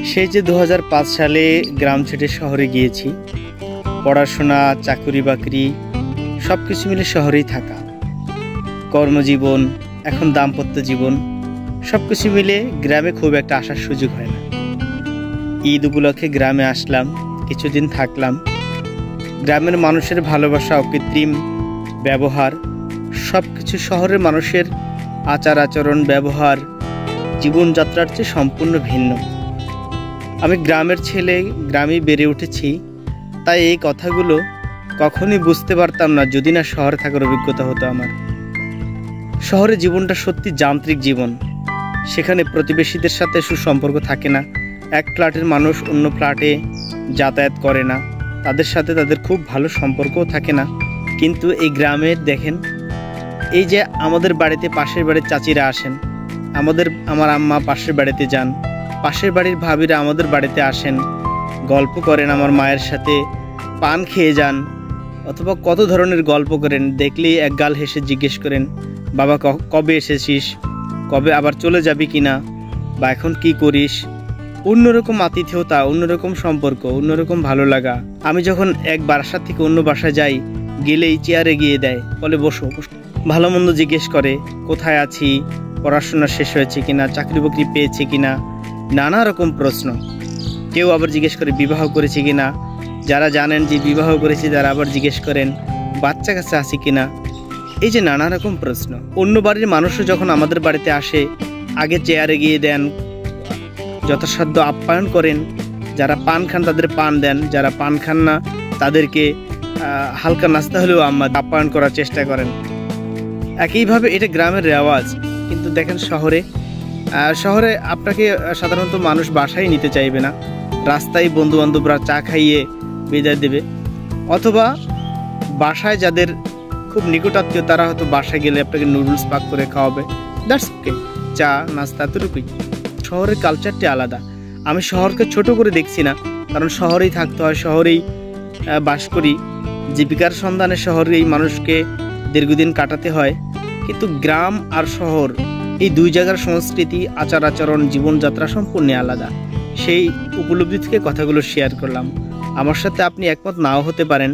সেই যে ২০০৫ সালে গ্রাম ছেড়ে শহরে গিয়েছি, পড়াশোনা, চাকরি বাকরি সব কিছু মিলে শহরেই থাকা, কর্মজীবন, এখন দাম্পত্য জীবন সব কিছু মিলে গ্রামে খুব একটা আসার সুযোগ হয় না। ঈদ উপলক্ষে গ্রামে আসলাম, কিছুদিন থাকলাম। গ্রামের মানুষের ভালোবাসা, অকৃত্রিম ব্যবহার সব কিছু শহরের মানুষের আচার আচরণ, ব্যবহার, জীবনযাত্রার চেয়ে সম্পূর্ণ ভিন্ন। আমি গ্রামের ছেলে, গ্রামেই বেড়ে উঠেছি, তাই এই কথাগুলো কখনই বুঝতে পারতাম না যদি না শহরে থাকার অভিজ্ঞতা হতো আমার। শহরে জীবনটা সত্যি যান্ত্রিক জীবন। সেখানে প্রতিবেশীদের সাথে সুসম্পর্ক থাকে না, এক ফ্ল্যাটের মানুষ অন্য ফ্ল্যাটে যাতায়াত করে না, তাদের সাথে তাদের খুব ভালো সম্পর্কও থাকে না। কিন্তু এই গ্রামের দেখেন, এই যে আমাদের বাড়িতে পাশের বাড়ির চাচিরা আসেন, আমার আম্মা পাশের বাড়িতে যান, পাশের বাড়ির ভাবিরা আমাদের বাড়িতে আসেন, গল্প করেন আমার মায়ের সাথে, পান খেয়ে যান, অথবা কত ধরনের গল্প করেন। দেখলেই এক গাল হেসে জিজ্ঞেস করেন, বাবা কবে এসেছিস, কবে আবার চলে যাবি কিনা, বা এখন কি করিস। অন্যরকম আতিথেয়তা, অন্যরকম সম্পর্ক, অন্যরকম ভালো লাগা। আমি যখন এক বাসা থেকে অন্য বাসায় যাই, গেলেই চেয়ারে গিয়ে দেয়, বলে বসো, ভালো মন্দ জিজ্ঞেস করে, কোথায় আছি, পড়াশোনা শেষ হয়েছে কিনা, চাকরি বাকরি পেয়েছে কিনা, নানা রকম প্রশ্ন। কেউ আবার জিজ্ঞেস করে বিবাহ করেছে কিনা, যারা জানেন যে বিবাহ করেছে তারা আবার জিজ্ঞেস করেন বাচ্চা কাছে আছে কিনা। এই যে নানা রকম প্রশ্ন। অন্য বাড়ির মানুষও যখন আমাদের বাড়িতে আসে, আগে চেয়ারে গিয়ে দেন, যথাসাধ্য আপ্যায়ন করেন। যারা পান খান তাদের পান দেন, যারা পান খান না তাদেরকে হালকা নাস্তা হলেও আপ্যায়ন করার চেষ্টা করেন। একইভাবে এটা গ্রামের রেওয়াজ। কিন্তু দেখেন শহরে আপনাকে সাধারণত মানুষ বাসায় নিতে চাইবে না, রাস্তায় বন্ধু বান্ধবরা চা খাইয়ে বিদায় দেবে, অথবা বাসায় যাদের খুব নিকটাত্মীয় তারা হয়তো বাসায় গেলে আপনাকে নুডলস পাক করে খাওয়াবে, দ্যাটস ওকে, চা নাস্তা এতটুকুই। শহরের কালচারটি আলাদা। আমি শহরকে ছোট করে দেখছি না, কারণ শহরেই থাকতে হয়, শহরেই বাস করি, জীবিকার সন্ধানে শহরেই মানুষকে দীর্ঘদিন কাটাতে হয়। কিন্তু গ্রাম আর শহর এই দুই জায়গার সংস্কৃতি, আচার আচরণ, জীবনযাত্রা সম্পূর্ণ আলাদা। সেই উপলব্ধি থেকে কথাগুলো শেয়ার করলাম। আমার সাথে আপনি একমত নাও হতে পারেন।